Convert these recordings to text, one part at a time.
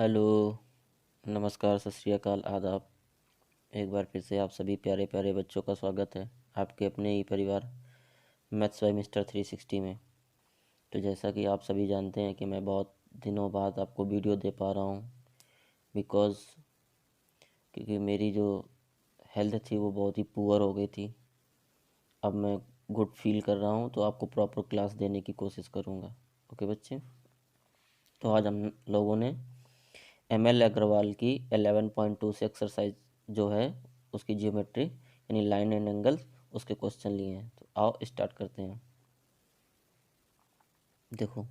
Hello, नमस्कार, सत श्री अकाल, आदाब। एक बार फिर से आप सभी प्यारे प्यारे बच्चों का स्वागत है आपके अपने ही परिवार मैथ्स बाय मिस्टर 360 में। तो जैसा कि आप सभी जानते हैं कि मैं बहुत दिनों बाद आपको वीडियो दे पा रहा हूँ क्योंकि मेरी जो हेल्थ थी वो बहुत ही पुअर हो गई थी। अब मैं गुड फील कर रहा हूँ तो आपको प्रॉपर क्लास देने की कोशिश करूँगा। ओके बच्चे, तो आज हम लोगों ने ML अग्रवाल की 11.2 से एक्सरसाइज जो है उसकी जियोमेट्री यानी लाइन एंड एंगल्स उसके क्वेश्चन लिए हैं। तो आओ स्टार्ट करते हैं। देखो,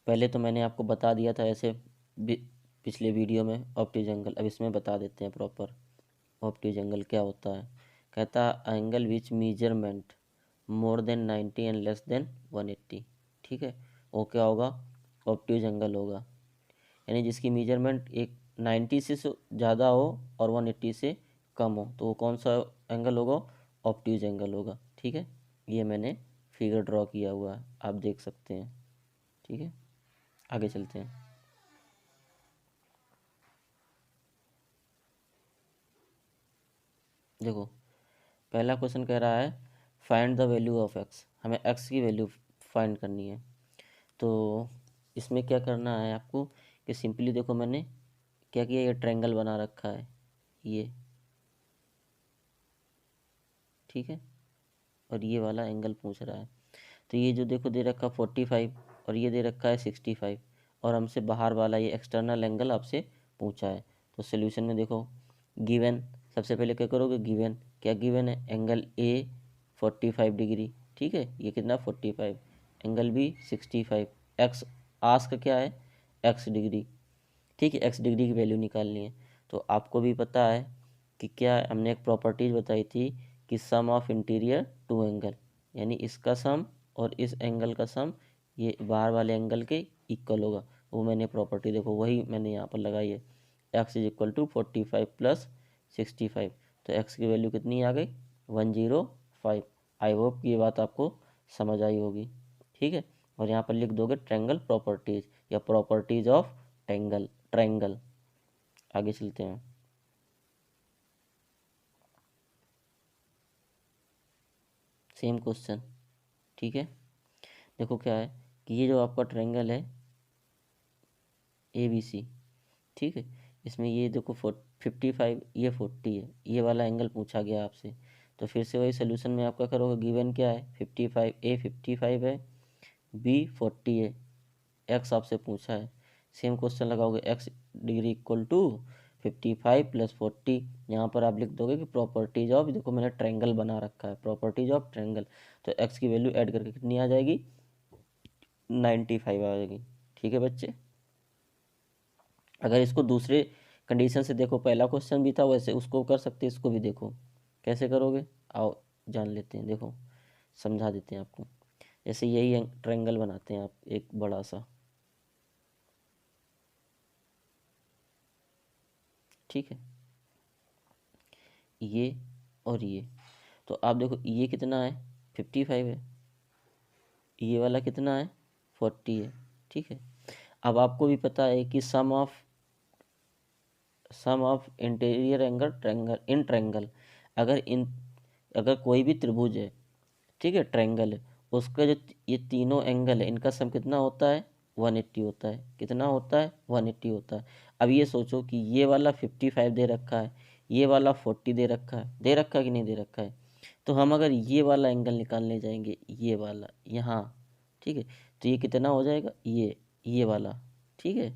पहले तो मैंने आपको बता दिया था ऐसे पिछले वीडियो में ऑप्टिज एंगल। अब इसमें बता देते हैं प्रॉपर ऑप्टिज एंगल क्या होता है। कहता angle which measurement more than 90 and less than 180। ठीक है, वो क्या होगा? ऑप्टिज एंगल होगा, यानी जिसकी मेजरमेंट एक 90 से ज़्यादा हो और 180 से कम हो तो वो कौन सा एंगल होगा? ऑप्टिज एंगल होगा। ठीक है, ये मैंने फिगर ड्रॉ किया हुआ है, आप देख सकते हैं। ठीक है, आगे चलते हैं। देखो, पहला क्वेश्चन कह रहा है find the value of x. हमें एक्स की वैल्यू फाइंड करनी है। तो इसमें क्या करना है आपको कि सिंपली देखो, मैंने क्या किया, ये ट्रायंगल बना रखा है ये। ठीक है, और ये वाला एंगल पूछ रहा है। तो ये जो देखो दे रखा 45 और ये दे रखा है 65, और हमसे बाहर वाला ये एक्सटर्नल एंगल आपसे पूछा है। तो सोल्यूशन में देखो, गिवन सबसे पहले क्या करोगे? गिवन क्या गिवन है? Angle A 45 degree. ठीक है, ये कितना 45, एंगल बी 65, एक्स आस्क क्या है? X degree. ठीक है, एक्स डिग्री की वैल्यू निकालनी है। तो आपको भी पता है कि क्या हमने एक प्रॉपर्टीज बताई थी कि sum of interior two angle, यानी इसका सम और इस एंगल का सम ये बाहर वाले एंगल के इक्वल होगा। वो मैंने प्रॉपर्टी देखो वही मैंने यहाँ पर लगाई है, X is equal to 45 plus 65। तो एक्स की वैल्यू कितनी आ गई? 105। आई होप ये बात आपको समझ आई होगी। ठीक है, और यहाँ पर लिख दोगे ट्रायंगल प्रॉपर्टीज या प्रॉपर्टीज ऑफ ट्रायंगल। आगे चलते हैं। Same question. ठीक है, देखो क्या है कि ये जो आपका ट्रायंगल है ABC। ठीक है, इसमें ये देखो 55, ये 40 है, ये वाला एंगल पूछा गया आपसे। तो फिर से वही सोल्यूशन में आपका करोगे। गिवन क्या है? 55, A 55 है, B 40 है, एक्स आपसे पूछा है। सेम क्वेश्चन लगाओगे, X degree equal to 55 plus 40। यहाँ पर आप लिख दोगे कि प्रॉपर्टीज ऑफ, देखो मैंने ट्रायंगल बना रखा है, प्रॉपर्टीज ऑफ ट्रायंगल। तो एक्स की वैल्यू ऐड करके कितनी आ जाएगी? 95 आ जाएगी। ठीक है बच्चे, अगर इसको दूसरे कंडीशन से देखो, पहला क्वेश्चन भी था वैसे उसको कर सकते, इसको भी देखो कैसे करोगे। आओ जान लेते हैं, देखो समझा देते हैं आपको। जैसे यही ट्रायंगल बनाते हैं आप एक बड़ा सा। ठीक है, ये और ये। तो आप देखो ये कितना है? 55 है, ये वाला कितना है? 40 है। ठीक है, अब आपको भी पता है कि sum of interior angle triangle in triangle, अगर इन अगर कोई भी त्रिभुज है, ठीक है, ट्रायंगल है, उसका जो ये तीनों एंगल है इनका सम कितना होता है? 180 होता है। कितना होता है? 180 होता है। अब ये सोचो कि ये वाला 55 दे रखा है, ये वाला 40 दे रखा है, दे रखा है कि नहीं दे रखा है? तो हम अगर ये वाला एंगल निकालने जाएंगे, ये वाला यहाँ, ठीक है, तो ये कितना हो जाएगा? ये वाला। ठीक है,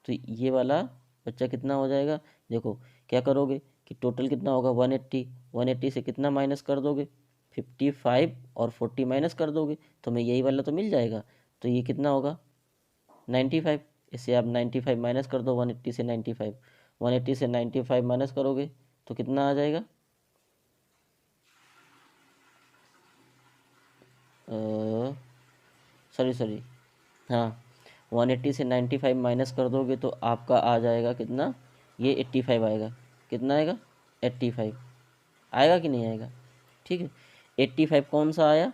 तो ये वाला बच्चा कितना हो जाएगा? देखो क्या करोगे कि टोटल कितना होगा? 180। 180 से कितना माइनस कर दोगे? 55 और 40 माइनस कर दोगे तो मैं यही वाला तो मिल जाएगा। तो ये कितना होगा? 95। इससे आप 95 माइनस कर दो 180 से 95। 180 से 95 माइनस करोगे तो कितना आ जाएगा? सॉरी सॉरी, हाँ, 180 से 95 माइनस कर दोगे तो आपका आ जाएगा कितना? ये 85 आएगा। कितना आएगा? 85 आएगा कि नहीं आएगा? ठीक है, 85 कौन सा आया?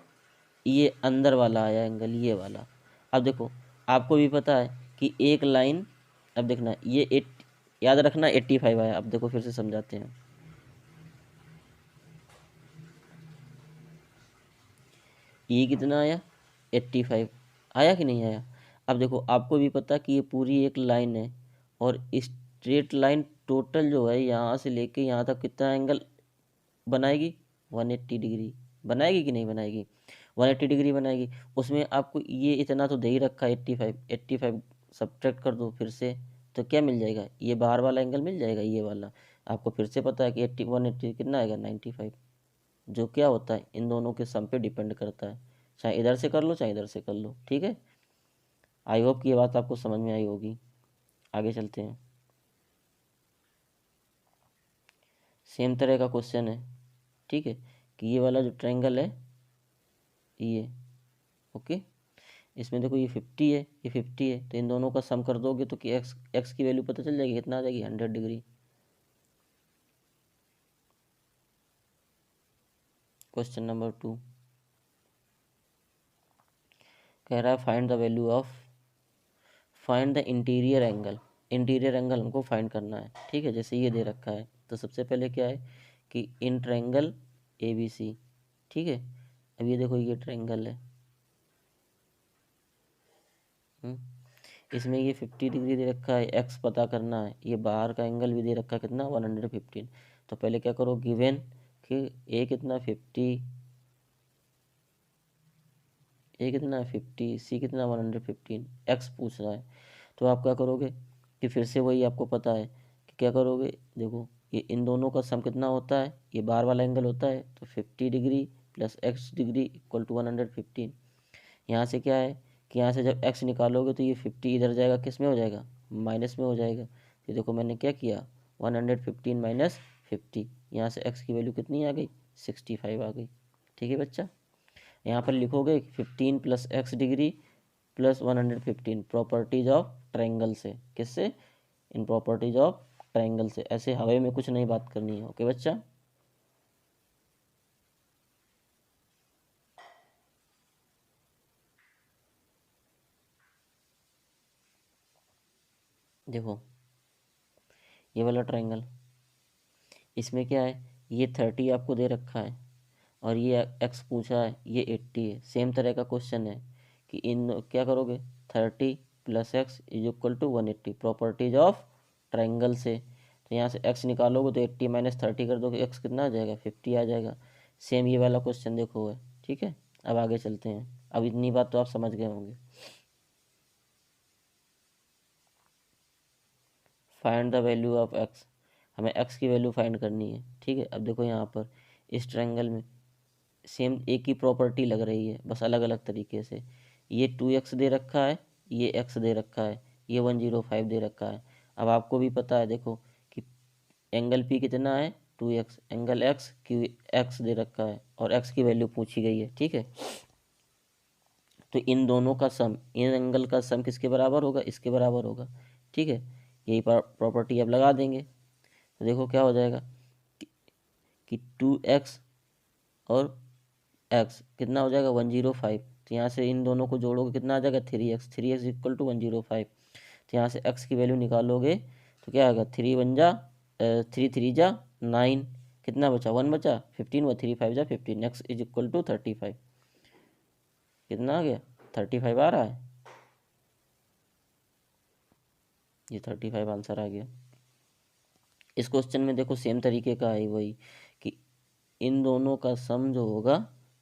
ये अंदर वाला आया एंगल, ये वाला। अब देखो आपको भी पता है कि एक लाइन अब देखना ये याद रखना 85 आया। अब देखो फिर से समझाते हैं। ये कितना आया 85 आया कि नहीं आया। अब देखो आपको भी पता कि ये पूरी एक लाइन है और स्ट्रेट लाइन टोटल जो है यहाँ से लेके यहाँ तक कितना एंगल बनाएगी 180 डिग्री बनाएगी कि नहीं बनाएगी 180 डिग्री बनाएगी। उसमें आपको ये इतना तो दे ही रखा है 85 सब्ट्रैक्ट कर दो फिर से तो क्या मिल जाएगा ये बाहर वाला एंगल मिल जाएगा ये वाला। आपको फिर से पता है कि 180 कितना आएगा 95 जो क्या होता है इन दोनों के सम पे डिपेंड करता है। चाहे इधर से कर लो चाहे इधर से कर लो ठीक है। आई होप कि ये बात आपको समझ में आई होगी। आगे चलते हैं। सेम तरह का क्वेश्चन है ठीक है कि ये वाला जो ट्रायंगल है ये ओके इसमें देखो ये 50 है ये 50 है तो इन दोनों का सम कर दोगे तो कि एक्स की वैल्यू पता चल जाएगी कितना आ जाएगी 100 डिग्री। क्वेश्चन नंबर 2 कह रहा है find the interior angle. Interior angle हमको फाइंड करना है ठीक है। जैसे ये दे रखा है तो सबसे पहले क्या है कि इन ट्रायंगल ABC ठीक है। अब ये देखो ये ट्रायंगल है इसमें ये 50 डिग्री दे रखा है एक्स पता करना है ये बाहर का एंगल भी दे रखा है कितना 115। तो पहले क्या करो गिवन कि ए कितना 50 ए कितना 50 सी कितना 115 एक्स पूछ रहा है। तो आप क्या करोगे कि फिर से वही आपको पता है कि क्या करोगे देखो ये इन दोनों का सम कितना होता है ये बाहर वाला एंगल होता है तो 50 degree plus X degree equal to 115। यहाँ से क्या है कि यहाँ से जब x निकालोगे तो ये 50 इधर जाएगा किस में हो जाएगा माइनस में हो जाएगा। तो देखो मैंने क्या किया 115 माइनस 50 यहाँ से x की वैल्यू कितनी आ गई 65 आ गई ठीक है बच्चा। यहाँ पर लिखोगे 15 plus X degree plus 115 properties of triangle से किससे इन प्रॉपर्टीज ऑफ ट्रायंगल से। ऐसे हवा में कुछ नहीं बात करनी है ओके बच्चा। देखो ये वाला ट्रायंगल इसमें क्या है ये 30 आपको दे रखा है और ये एक्स पूछा है ये 80 है। सेम तरह का क्वेश्चन है कि इन क्या करोगे 30 plus X is equal to 180 properties of triangle से। तो यहाँ से एक्स निकालोगे तो 80 माइनस 30 कर दोगे एक्स कितना आ जाएगा 50 आ जाएगा। सेम ये वाला क्वेश्चन देखो है ठीक है। अब आगे चलते हैं। अब इतनी बात तो आप समझ गए होंगे। Find the value of x हमें एक्स की वैल्यू फाइंड करनी है ठीक है। अब देखो यहाँ पर इस ट्रायंगल में सेम एक ही प्रॉपर्टी लग रही है बस अलग अलग तरीके से। ये 2x दे रखा है ये x दे रखा है ये 105 दे रखा है। अब आपको भी पता है देखो कि एंगल P कितना है 2x angle x Q x दे रखा है और x की वैल्यू पूछी गई है ठीक है। तो इन दोनों का सम इन एंगल का सम किसके बराबर होगा इसके बराबर होगा ठीक है। यही प्रॉपर्टी अब लगा देंगे तो देखो क्या हो जाएगा कि 2x और x कितना हो जाएगा 105। तो यहाँ से इन दोनों को जोड़ोगे कितना आ जाएगा 3x इक्वल टू 105। तो यहाँ से x की वैल्यू निकालोगे तो क्या आएगा 3 कितना बचा 1 बचा 15 व 3 5 जा 15 x इज इक्वल टू 35 कितना आ गया 35 आ रहा है ये 35 आंसर आ गया। इस क्वेश्चन में देखो सेम तरीके का है वही कि इन दोनों का सम जो होगा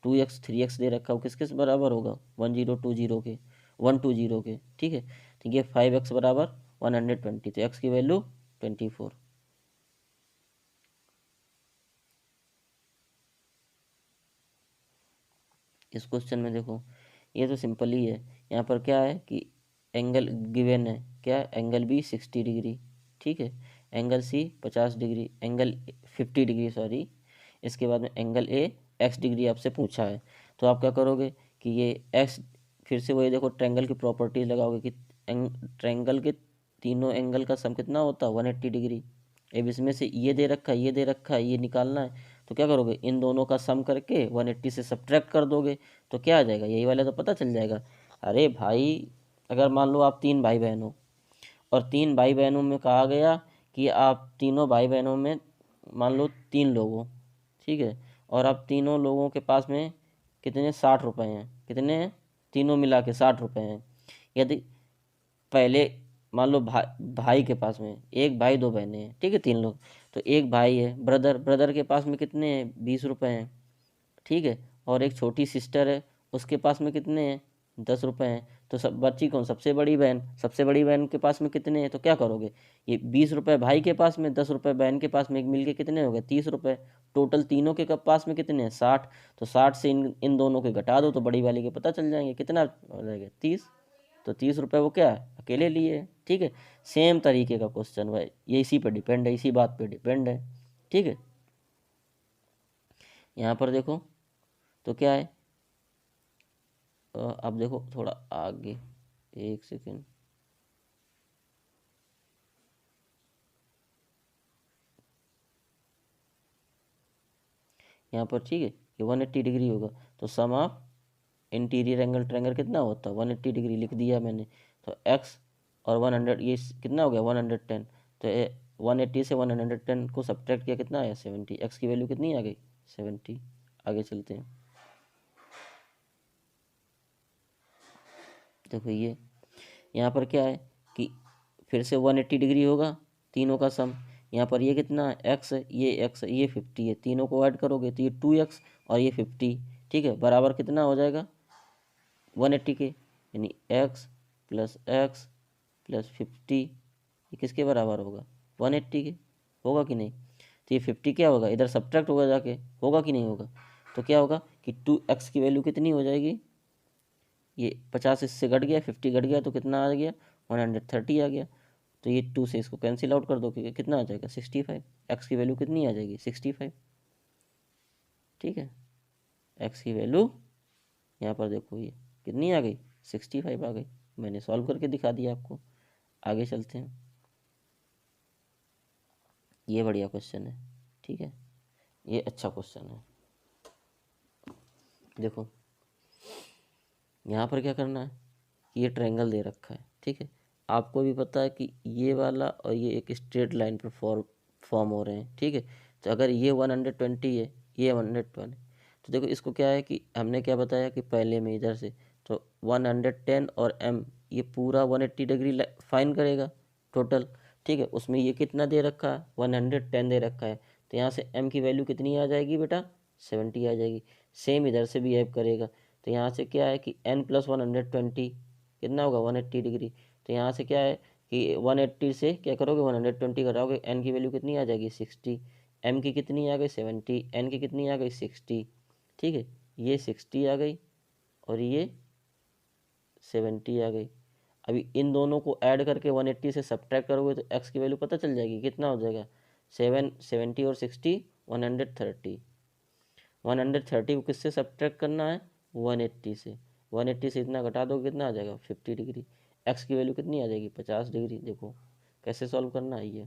2x 3x दे रखा हो किस किस बराबर होगा 120 के ठीक है। तो ये 5x बराबर 120 तो x की वैल्यू 24। इस क्वेश्चन में देखो ये तो सिंपल ही है। यहाँ पर क्या है कि एंगल गिवन है क्या एंगल बी 60 डिग्री ठीक है angle C 50 degree angle 50 degree sorry. इसके बाद में एंगल ए एक्स डिग्री आपसे पूछा है। तो आप क्या करोगे कि ये एक्स फिर से वही देखो ट्रायंगल की प्रॉपर्टीज लगाओगे कि ट्रायंगल के तीनों एंगल का सम कितना होता है 180 डिग्री। अब इसमें से ये दे रखा है ये दे रखा है ये निकालना है। तो क्या करोगे इन दोनों का सम करके 180 से सब्ट्रैक्ट कर दोगे तो क्या आ जाएगा यही वाला तो पता चल जाएगा। अरे भाई अगर मान लो आप 3 भाई बहन हो और 3 भाई बहनों में कहा गया कि आप तीनों भाई बहनों में मान लो 3 लोग हो, ठीक है, और आप तीनों लोगों के पास में कितने 60 रुपये हैं, कितने हैं, तीनों मिला के 60 रुपये हैं। यदि पहले मान लो भाई के पास में, एक भाई 2 बहनें हैं, ठीक है, 3 लोग, तो एक भाई है ब्रदर के पास में कितने हैं, 20 रुपये हैं, ठीक है, और एक छोटी सिस्टर है, उसके पास में कितने हैं, 10 रुपये हैं। तो सब बच्ची कौन, सबसे बड़ी बहन के पास में कितने हैं, तो क्या करोगे, ये 20 रुपये भाई के पास में, 10 रुपये बहन के पास में, एक मिलके कितने हो गए, 30 रुपये। टोटल तीनों के पास में कितने हैं, 60। तो 60 से इन दोनों के घटा दो तो बड़ी वाली के पता चल जाएंगे कितना हो जाएगा, 30। तो 30 रुपये वो क्या है, अकेले लिए है, ठीक है। सेम तरीके का क्वेश्चन भाई, ये इसी पे डिपेंड है, इसी बात पे डिपेंड है, ठीक है। यहाँ पर देखो तो क्या है, अब देखो थोड़ा आगे, एक सेकेंड, यहाँ पर ठीक है, ये 180 डिग्री होगा, तो सम ऑफ इंटीरियर एंगल ट्रायंगल कितना होता है, 180 डिग्री लिख दिया मैंने। तो एक्स और 100, ये कितना हो गया, 110। तो 180 से 110 को सब्ट्रैक्ट किया, कितना आया, 70। एक्स की वैल्यू कितनी आ गई, 70। आगे चलते हैं, देखो ये यहाँ पर क्या है कि फिर से 180 डिग्री होगा, तीनों का सम। यहाँ पर ये कितना है, एक्स है, ये 50 है, तीनों को ऐड करोगे तो ये 2x और ये 50, ठीक है, बराबर कितना हो जाएगा, 180 के, यानी x प्लस 50, ये किसके बराबर होगा, 180 के, होगा कि नहीं। तो ये 50 क्या होगा, इधर सब्ट्रैक्ट होगा जाके, होगा कि नहीं होगा। तो क्या होगा कि 2x की वैल्यू कितनी हो जाएगी, ये 50 इससे घट गया, 50 घट गया तो कितना आ गया, 130 आ गया। तो ये 2 से इसको कैंसिल आउट कर दो, क्योंकि कितना आ जाएगा, 65। एक्स की वैल्यू कितनी आ जाएगी, 65, ठीक है। एक्स की वैल्यू यहाँ पर देखो ये कितनी आ गई, 65 आ गई। मैंने सॉल्व करके दिखा दिया आपको। आगे चलते हैं, ये बढ़िया क्वेश्चन है, ठीक है, ये अच्छा क्वेश्चन है। देखो यहाँ पर क्या करना है कि ये ट्रायंगल दे रखा है, ठीक है, आपको भी पता है कि ये वाला और ये एक स्ट्रेट लाइन पर फॉर्म हो रहे हैं, ठीक है। तो अगर ये 120 है, ये 120, तो देखो इसको क्या है कि हमने क्या बताया कि पहले में इधर से तो 110 और m, ये पूरा 180 डिग्री फाइन करेगा टोटल, ठीक है। उसमें ये कितना दे रखा है, 110 दे रखा है, तो यहाँ से m की वैल्यू कितनी आ जाएगी बेटा, 70 आ जाएगी। सेम इधर से भी ऐप करेगा, तो यहाँ से क्या है कि n प्लस 120 कितना होगा, 180 डिग्री। तो यहाँ से क्या है कि 180 से क्या करोगे, 120 घटाओगे, n की वैल्यू कितनी आ जाएगी, 60। m की कितनी आ गई, 70, n की कितनी आ गई, 60, ठीक है। ये 60 आ गई और ये 70 आ गई। अभी इन दोनों को ऐड करके 180 से सब्ट्रैक्ट करोगे तो x की वैल्यू पता चल जाएगी, कितना हो जाएगा, 70 और 60, 130। 130 को किससे सब्ट्रैक्ट करना है, 180 से। 180 से इतना घटा दो कितना आ जाएगा, 50 डिग्री। एक्स की वैल्यू कितनी आ जाएगी, 50 डिग्री। देखो कैसे सॉल्व करना है ये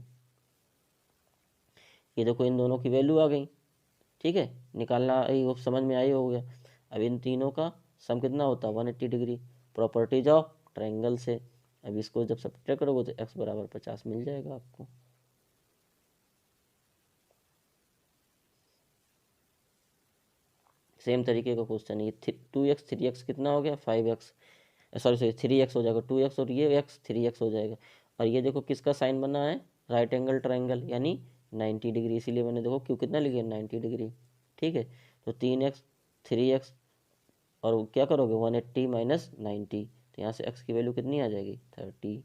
देखो इन दोनों की वैल्यू आ गई, ठीक है, निकालना आई, वो समझ में आई हो गया। अब इन तीनों का सम कितना होता है, 180 डिग्री। प्रॉपर्टीज ऑफ ट्रायंगल से अब इसको जब सब्ट्रैक्ट करोगे तो x बराबर 50 मिल जाएगा आपको। सेम तरीके का क्वेश्चन है ये। 2x 3x कितना हो गया, 5x, सॉरी 3x हो जाएगा, 2x और ये x 3x हो जाएगा। और ये देखो किसका साइन बना है, राइट एंगल ट्रायंगल, यानी 90 डिग्री, इसीलिए मैंने देखो क्यों कितना लिखा, 90 डिग्री, ठीक है। तो 3x 3x और क्या करोगे, 180 माइनस 90, तो यहाँ से x की वैल्यू कितनी आ जाएगी, 30।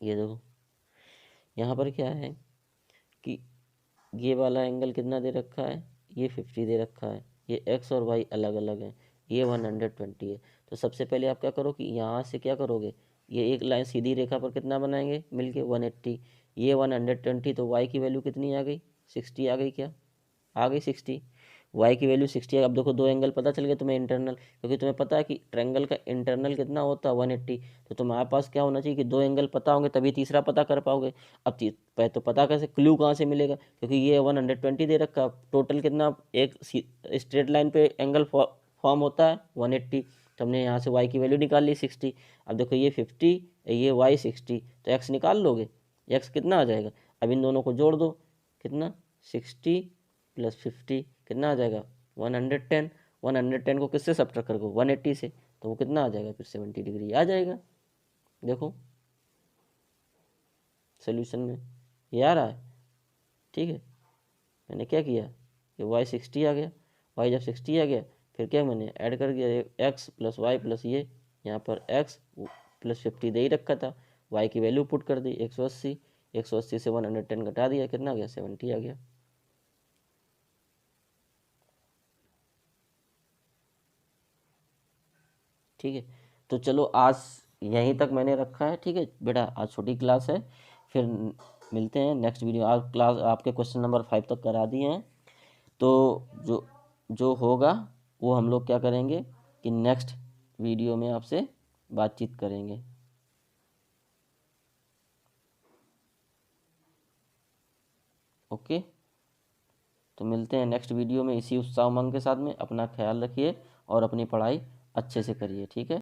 ये देखो यहाँ पर क्या है कि ये वाला एंगल कितना दे रखा है, ये 50 दे रखा है, ये x और y अलग अलग हैं, ये 120 है। तो सबसे पहले आप क्या करो कि यहाँ से क्या करोगे, ये एक लाइन सीधी रेखा पर कितना बनाएंगे मिलके, 180, ये 120, तो y की वैल्यू कितनी आ गई, 60 आ गई, क्या आ गई, 60। y की वैल्यू 60 है। अब देखो दो एंगल पता चल गया तुम्हें इंटरनल, क्योंकि तुम्हें पता है कि ट्रायंगल का इंटरनल कितना होता है, 180। तो तुम्हारे पास क्या होना चाहिए कि दो एंगल पता होंगे तभी तीसरा पता कर पाओगे। अब तो पता कैसे, क्लू कहाँ से मिलेगा, क्योंकि ये 120 दे रखा, टोटल कितना एक स्ट्रेट लाइन पे एंगल फॉर्म होता है 180, तो हमने यहाँ से y की वैल्यू निकाल ली 60। अब देखो ये 50, ये y 60, तो x निकाल लोगे, x कितना आ जाएगा, अब इन दोनों को जोड़ दो, कितना 60 + 50 कितना आ जाएगा 110। 110 को किससे सब्ट्रैक्ट करोगे 180 से, तो वो कितना आ जाएगा फिर 70 डिग्री आ जाएगा। देखो सोल्यूशन में ये आ रहा है, ठीक है। मैंने क्या किया, ये y 60 आ गया, y जब 60 आ गया फिर क्या मैंने ऐड कर दिया x + y + ये यहाँ पर x + 50 दे ही रखा था, y की वैल्यू पुट कर दी 180, 180 से 110 घटा दिया, कितना आ गया 70 आ गया। ठीक है, तो चलो आज यहीं तक मैंने रखा है, ठीक है बेटा, आज छोटी क्लास है, फिर मिलते हैं नेक्स्ट वीडियो। आज क्लास आपके क्वेश्चन नंबर 5 तक करा दिए हैं, तो जो जो होगा वो हम लोग क्या करेंगे कि नेक्स्ट वीडियो में आपसे बातचीत करेंगे। ओके, तो मिलते हैं नेक्स्ट वीडियो में इसी उत्साह उमंग के साथ में। अपना ख्याल रखिए और अपनी पढ़ाई अच्छे से करिए, ठीक है।